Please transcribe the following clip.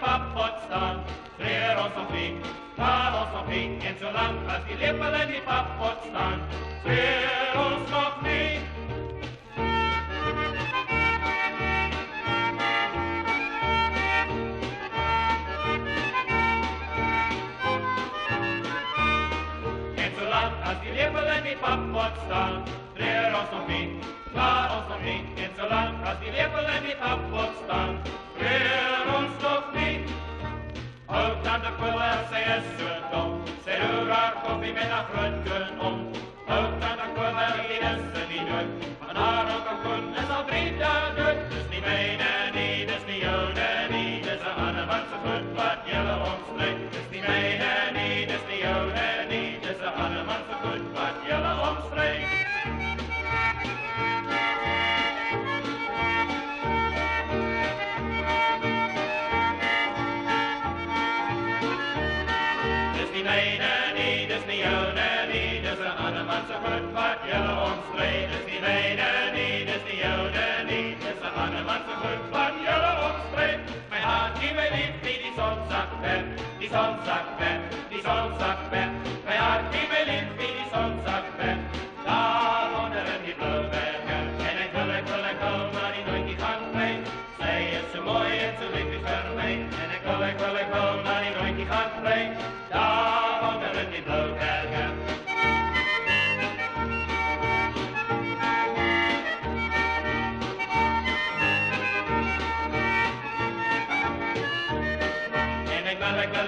pappot staan. Leer ons nog niet, laat ons nog niet, en zolang als die lippen in die pappot staan. Leer ons nog niet. En zolang als die lippen in die pappot staan. Leer ons nog niet, laat ons nog niet, en zolang als die lippen in die pappot staan. Leer ons nog niet. Houd aan de kwillen, zij is zo dom. Zij doet haar koffie met haar groenten om. Houd aan de kwillen, die is ze niet dood. Maar haar ook een groen is al 3000. Dus niet mijne niet, dus niet jouwe niet. Dus een Annemannse goed wat jullie omstreekt. Dus niet mijne niet, dus niet jouwe niet. Dus een Annemannse goed wat jullie omstreekt. Annemannse goed wat jullie omstreed. Dus die mijne niet, dus die jouwe niet. Dus de Annemannse goed wat jullie omstreed. Mijn hart die mij lief, die zon zakt weg. Die zon zakt weg, die zon zakt weg. Mijn hart die mij lief, die zon zakt weg. Daar onder in die blauwbergen. En ik wil maar die nooit die gang mee. Zij is zo mooi en zo lief is voor mij. En ik wil maar die nooit die gang mee. Daar onder in die blauwbergen. Ik wil